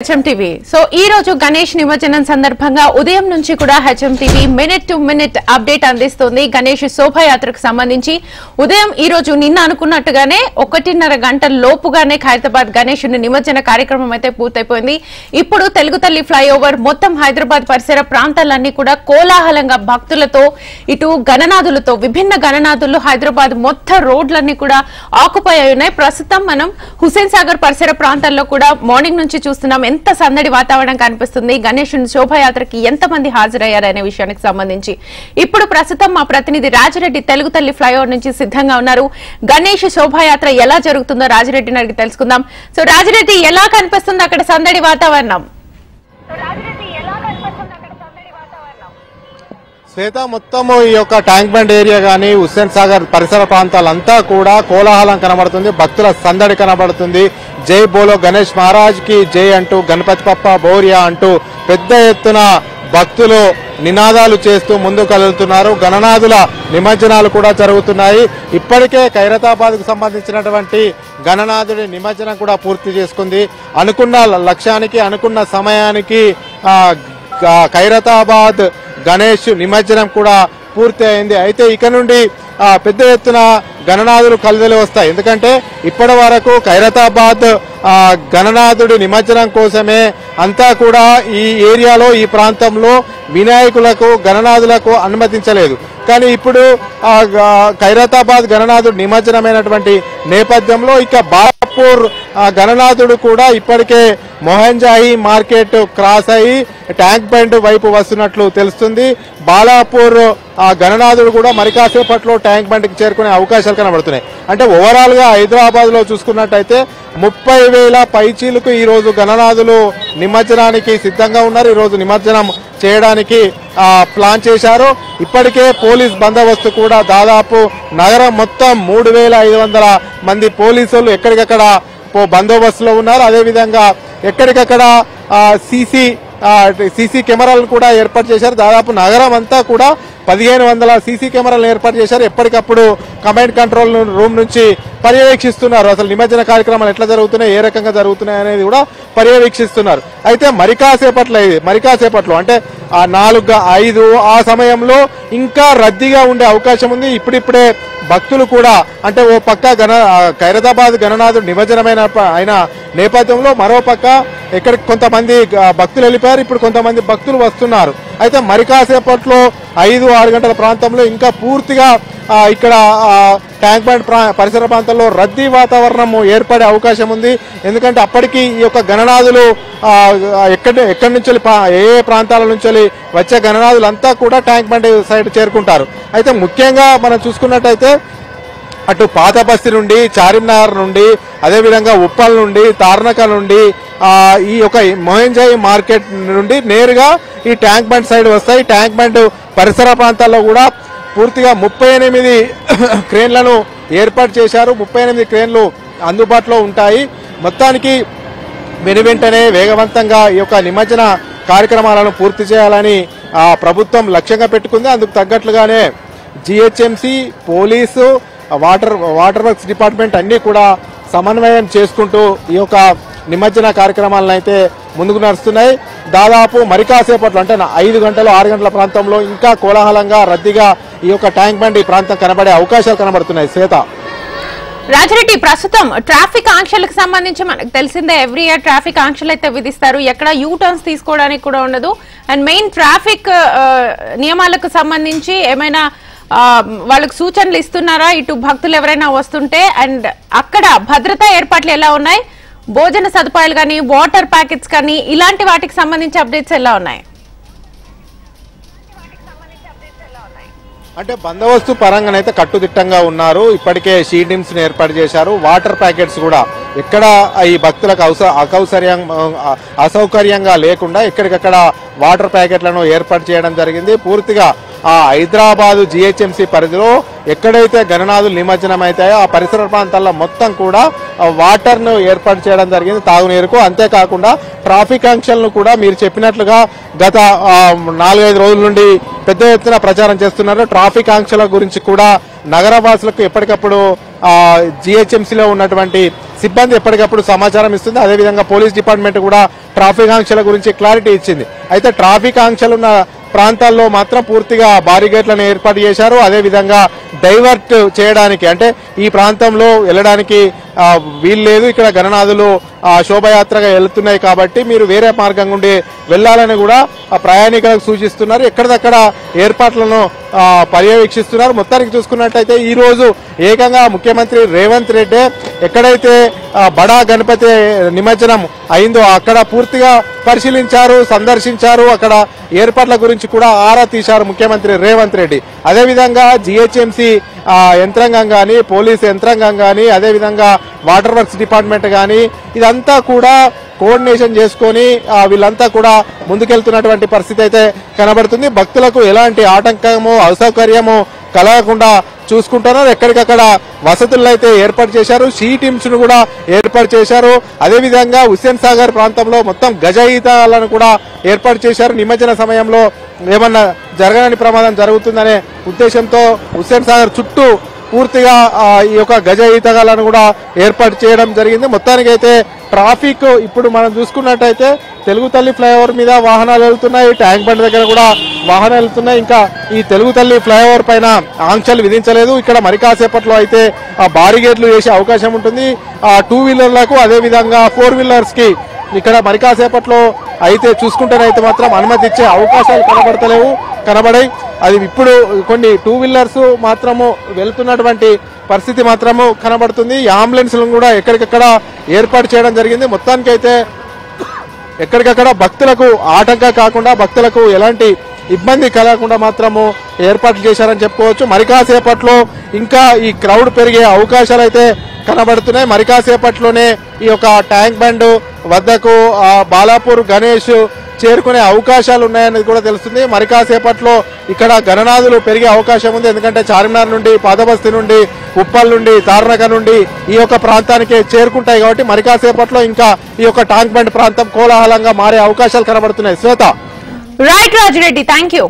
HMTV. So, ఈ రోజు గణేష్ నిమజ్జనం సందర్భంగా ఉదయం నుంచి కూడా HMTV minute to minute update అందిస్తుంది. గణేష్ శోభాయాత్రకు సంబంధించి ఉదయం ఈ రోజు నిన్న అనుకున్నట్టుగానే 1:30 గంటల లోపుగానే ఖైరతాబాద్ గణేష్ నిమజ్జన కార్యక్రమం అయితే పూర్తయిపోయింది. ఇప్పుడు తెలుగు తల్లి ఫ్లైఓవర్ మొత్తం హైదరాబాద్ పరిసర ప్రాంతాలన్నీ కూడా కోలాహలంగా భక్తులతో ఇటు గణనాథులతో విభిన్న గణనాథులు హైదరాబాద్ మొత్తం రోడ్లన్నీ కూడా ఆక్యుపై ఉన్నాయి. ప్రస్తుతం మనం హుసేన్ సాగర్ పరిసర ప్రాంతాల్లో కూడా మార్నింగ్ నుంచి చూస్తున్నాం ఎంత సందడి వాతావరణం కనిపిస్తుంది. గణేష్ శోభాయాత్రకి ఎంతమంది హాజరయ్యారనే విషయానికి సంబంధించి ఇప్పుడు ప్రస్తుతం మా ప్రతినిధి రాజిరెడ్డి తెలుగు తల్లి ఫ్లైఓవర్ నుంచి సిద్ధంగా ఉన్నారు. గణేష్ శోభాయాత్ర ఎలా జరుగుతుందో రాజిరెడ్డిని అడిగి తెలుసుకుందాం. సో రాజిరెడ్డి, ఎలా కనిపిస్తుంది అక్కడ సందడి వాతావరణం? శ్వేత, మొత్తము ఈ యొక్క ట్యాంక్ బండ్ ఏరియా గానీ హుస్సేన్ సాగర్ పరిసర ప్రాంతాలంతా కూడా కోలాహలం కనబడుతుంది. భక్తుల సందడి కనబడుతుంది. జై బోలో గణేష్ మహారాజ్ కి జై అంటూ గణపతి పప్ప బోరియా అంటూ పెద్ద ఎత్తున భక్తులు నినాదాలు చేస్తూ ముందుకు కదులుతున్నారు. గణనాథుల నిమజ్జనాలు కూడా జరుగుతున్నాయి. ఇప్పటికే ఖైరతాబాద్ కు సంబంధించినటువంటి గణనాథుడి నిమజ్జనం కూడా పూర్తి చేసుకుంది. అనుకున్న లక్ష్యానికి అనుకున్న సమయానికి ఖైరతాబాద్ గణేష్ నిమజ్జనం కూడా పూర్తి అయింది. అయితే ఇక నుండి పెద్ద ఎత్తున గణనాథులు కలుదలి వస్తాయి. ఎందుకంటే ఇప్పటి వరకు ఖైరతాబాద్ గణనాథుడి నిమజ్జనం కోసమే అంతా కూడా ఈ ఏరియాలో ఈ ప్రాంతంలో వినాయకులకు గణనాథులకు అనుమతించలేదు. కానీ ఇప్పుడు ఖైరతాబాద్ గణనాథుడు నిమజ్జనమైనటువంటి నేపథ్యంలో ఇక బాలాపూర్ గణనాథుడు కూడా ఇప్పటికే మొహంజాయి మార్కెట్ క్రాస్ అయ్యి ట్యాంక్ బండ్ వైపు వస్తున్నట్లు తెలుస్తుంది. బాలాపూర్ గణనాథుడు కూడా మరి కాసేపట్లో ట్యాంక్ బండ్కి చేరుకునే అవకాశాలు కనబడుతున్నాయి. అంటే ఓవరాల్ గా హైదరాబాద్ లో చూసుకున్నట్టయితే 30,000 పైచీలకు ఈ రోజు గణనాథులు నిమజ్జనానికి సిద్ధంగా ఉన్నారు. ఈ రోజు నిమజ్జనం చేయడానికి ప్లాన్ చేశారు. ఇప్పటికే పోలీస్ బందోబస్తు కూడా దాదాపు నగరం మొత్తం 3,500 మంది పోలీసులు ఎక్కడికక్కడ బందోబస్తులో ఉన్నారు. అదేవిధంగా ఎక్కడికక్కడ సీసీ కెమెరాలను కూడా ఏర్పాటు చేశారు. దాదాపు నగరం అంతా కూడా 1,500 సీసీ కెమెరాలను ఏర్పాటు చేశారు. ఎప్పటికప్పుడు కమాండ్ కంట్రోల్ రూమ్ నుంచి పర్యవేక్షిస్తున్నారు. అసలు నిమజ్జన కార్యక్రమాలు ఎట్లా జరుగుతున్నాయి, ఏ రకంగా జరుగుతున్నాయి అనేది కూడా పర్యవేక్షిస్తున్నారు. అయితే మరి కాసేపట్లో అంటే 4-5 ఆ సమయంలో ఇంకా రద్దీగా ఉండే అవకాశం ఉంది. ఇప్పుడిప్పుడే భక్తులు కూడా అంటే ఓ పక్క ఖైరతాబాద్ గణనాథుడు నిమజ్జనమైన అయిన నేపథ్యంలో మరో పక్క ఎక్కడికి కొంతమంది భక్తులు వెళ్ళిపోయారు. ఇప్పుడు కొంతమంది భక్తులు వస్తున్నారు. అయితే మరి కాసేపట్లో 5-6 గంటల ప్రాంతంలో ఇంకా పూర్తిగా ఇక్కడ ట్యాంక్ బండ్ పరిసర ప్రాంతాల్లో రద్దీ వాతావరణం ఏర్పడే అవకాశం ఉంది. ఎందుకంటే అప్పటికి ఈ యొక్క గణనాథులు ఎక్కడి నుంచి ఏ ప్రాంతాల నుంచి వచ్చే గణనాథులంతా కూడా ట్యాంక్ బండ్ సైడ్ చేరుకుంటారు. అయితే ముఖ్యంగా మనం చూసుకున్నట్టయితే అటు పాత బస్తీ నుండి, చార్మినార్ నుండి, అదేవిధంగా ఉప్పల్ నుండి, తార్నక నుండి ఈ యొక్క మొహంజాయి మార్కెట్ నుండి నేరుగా ఈ ట్యాంక్ బండ్ సైడ్ వస్తాయి. ట్యాంక్ బండ్ పరిసర ప్రాంతాల్లో కూడా పూర్తిగా 38 క్రేన్లను ఏర్పాటు చేశారు. 38 క్రేన్లు అందుబాటులో ఉంటాయి. మొత్తానికి వెనువెంటనే వేగవంతంగా ఈ యొక్క నిమజ్జన కార్యక్రమాలను పూర్తి చేయాలని ప్రభుత్వం లక్ష్యంగా పెట్టుకుంది. అందుకు తగ్గట్లుగానే GHMC, police, water works department అన్ని కూడా సమన్వయం చేసుకుంటూ ఈ యొక్క నిమజ్జన కార్యక్రమాలను అయితే ముందుకు నడుస్తున్నాయి. దాదాపు మరి కాసేపట్లో అంటే 5 గంటలు 6 గంటల ప్రాంతంలో ఇంకా కోలాహలంగా రద్దీగా ఈ యొక్క ట్యాంక్ బండ్ ఈ ప్రాంతం కనబడే అవకాశాలు కనబడుతున్నాయి. శ్వేత, రాజిరెడ్డి, ప్రస్తుతం ట్రాఫిక్ ఆంక్షలకు సంబంధించి మనకు తెలిసిందే, ఎవ్రీ ఇయర్ ట్రాఫిక్ ఆంక్షలు అయితే విధిస్తారు. ఎక్కడ యూ టర్న్స్ తీసుకోవడానికి కూడా ఉండదు. అండ్ మెయిన్ ట్రాఫిక్ నియమాలకు సంబంధించి ఏమైనా వాళ్ళకు సూచనలు ఇస్తున్నారా ఇటు భక్తులు ఎవరైనా వస్తుంటే? అండ్ అక్కడ భద్రతా ఏర్పాట్లు ఎలా ఉన్నాయి? భోజన సదుపాయాలు కానీ, వాటర్ ప్యాకెట్స్ కానీ, ఇలాంటి వాటికి సంబంధించి అప్డేట్స్ ఎలా ఉన్నాయి? అంటే బందోబస్తు పరంగానైతే కట్టుదిట్టంగా ఉన్నారు. ఇప్పటికే షీడిమ్స్ ని ఏర్పాటు చేశారు. వాటర్ ప్యాకెట్స్ కూడా ఎక్కడ ఈ భక్తులకు అసౌకర్యంగా లేకుండా ఎక్కడికక్కడ వాటర్ ప్యాకెట్లను ఏర్పాటు చేయడం జరిగింది. పూర్తిగా ఆ హైదరాబాదు జిహెచ్ఎంసీ పరిధిలో ఎక్కడైతే గణనాథులు నిమజ్జనం అవుతాయో ఆ పరిసర ప్రాంతాల్లో మొత్తం కూడా వాటర్ ను ఏర్పాటు చేయడం జరిగింది తాగునీరుకు. అంతేకాకుండా ట్రాఫిక్ ఆంక్షలను కూడా మీరు చెప్పినట్లుగా గత 4-5 రోజుల నుండి పెద్ద ఎత్తున ప్రచారం చేస్తున్నారు. ట్రాఫిక్ ఆంక్షల గురించి కూడా నగరవాసులకు ఎప్పటికప్పుడు జిహెచ్ఎంసీలో ఉన్నటువంటి సిబ్బంది ఎప్పటికప్పుడు సమాచారం ఇస్తుంది. అదేవిధంగా పోలీస్ డిపార్ట్మెంట్ కూడా ట్రాఫిక్ ఆంక్షల గురించి క్లారిటీ ఇచ్చింది. అయితే ట్రాఫిక్ ఆంక్షలున్న ప్రాంతాల్లో మాత్రం పూర్తిగా బారిగేట్లను ఏర్పాటు చేశారు. అదేవిధంగా డైవర్ట్ చేయడానికి అంటే ఈ ప్రాంతంలో వెళ్ళడానికి వీలు లేదు. ఇక్కడ గణనాథులు శోభయాత్రగా వెళ్తున్నాయి కాబట్టి మీరు వేరే మార్గం గుండి వెళ్లాలని కూడా ప్రయాణికులకు సూచిస్తున్నారు. ఎక్కడిదక్కడ ఏర్పాట్లను పర్యవేక్షిస్తున్నారు. మొత్తానికి చూసుకున్నట్టయితే ఈ రోజు ఏకంగా ముఖ్యమంత్రి రేవంత్ రెడ్డి ఎక్కడైతే బడా గణపతి నిమజ్జనం అయిందో అక్కడ పూర్తిగా పరిశీలించారు, సందర్శించారు. అక్కడ ఏర్పాట్ల గురించి కూడా ఆరా తీశారు ముఖ్యమంత్రి రేవంత్ రెడ్డి. అదేవిధంగా జిహెచ్ఎంసీ యంత్రాంగం కానీ, పోలీస్ యంత్రాంగం కానీ, అదేవిధంగా వాటర్ వర్క్స్ డిపార్ట్మెంట్ కానీ ఇదంతా కూడా కోఆర్డినేషన్ చేసుకొని వీళ్ళంతా కూడా ముందుకెళ్తున్నటువంటి పరిస్థితి అయితే కనబడుతుంది. భక్తులకు ఎలాంటి ఆటంకము అసౌకర్యము కలగకుండా చూసుకుంటున్నారు. ఎక్కడికక్కడ వసతులు అయితే ఏర్పాటు చేశారు. షీ టీమ్స్ ను కూడా ఏర్పాటు చేశారు. అదేవిధంగా హుస్సేన్ సాగర్ ప్రాంతంలో మొత్తం గజ ఈతలను కూడా ఏర్పాటు చేశారు. నిమజ్జన సమయంలో ఏమన్నా జరగని ప్రమాదం జరుగుతుందనే ఉద్దేశంతో హుస్సేన్ సాగర్ చుట్టూ పూర్తిగా ఈ యొక్క గజ ఈతగాలను కూడా ఏర్పాటు చేయడం జరిగింది. మొత్తానికైతే ట్రాఫిక్ ఇప్పుడు మనం చూసుకున్నట్టయితే తెలుగు తల్లి ఫ్లైఓవర్ మీద వాహనాలు వెళ్తున్నాయి, ట్యాంక్ బండ్ దగ్గర కూడా వాహనాలు వెళ్తున్నాయి. ఇంకా ఈ తెలుగు తల్లి ఫ్లైఓవర్ పైన ఆంక్షలు విధించలేదు. ఇక్కడ మరి కాసేపట్లో అయితే బారిగేట్లు వేసే అవకాశం ఉంటుంది. 2 వీలర్లకు అదేవిధంగా 4 వీలర్స్ కి ఇక్కడ మరి కాసేపట్లో అయితే చూసుకుంటేనైతే మాత్రం అనుమతి ఇచ్చే అవకాశాలు కనబడాయి. అది ఇప్పుడు కొన్ని 2 వీలర్స్ మాత్రము వెళ్తున్నటువంటి పరిస్థితి మాత్రము కనబడుతుంది. ఈ అంబులెన్స్లను కూడా ఎక్కడికక్కడ ఏర్పాటు చేయడం జరిగింది. మొత్తానికైతే ఎక్కడికక్కడ భక్తులకు ఆటంకం కాకుండా, భక్తులకు ఎలాంటి ఇబ్బంది కలగకుండా మాత్రము ఏర్పాట్లు చేశారని చెప్పుకోవచ్చు. మరి కాసేపట్లో ఇంకా ఈ క్రౌడ్ పెరిగే అవకాశాలు అయితే కనబడుతున్నాయి. మరి కాసేపట్లోనే ఈ యొక్క ట్యాంక్ బండ్ వద్దకు బాలాపూర్ గణేష్ చేరుకునే అవకాశాలు ఉన్నాయనేది కూడా తెలుస్తుంది. మరి కాసేపట్లో ఇక్కడ గణనాథులు పెరిగే అవకాశం ఉంది. ఎందుకంటే చార్మినార్ నుండి, పాదబస్తీ నుండి, ఉప్పల్ నుండి, తార్నగర్ నుండి ఈ యొక్క ప్రాంతానికి చేరుకుంటాయి కాబట్టి మరి కాసేపట్లో ఇంకా ఈ యొక్క ట్యాంక్ బండ్ ప్రాంతం కోలాహలంగా మారే అవకాశాలు కనబడుతున్నాయి. Shweta. Right Raji Reddy, thank you.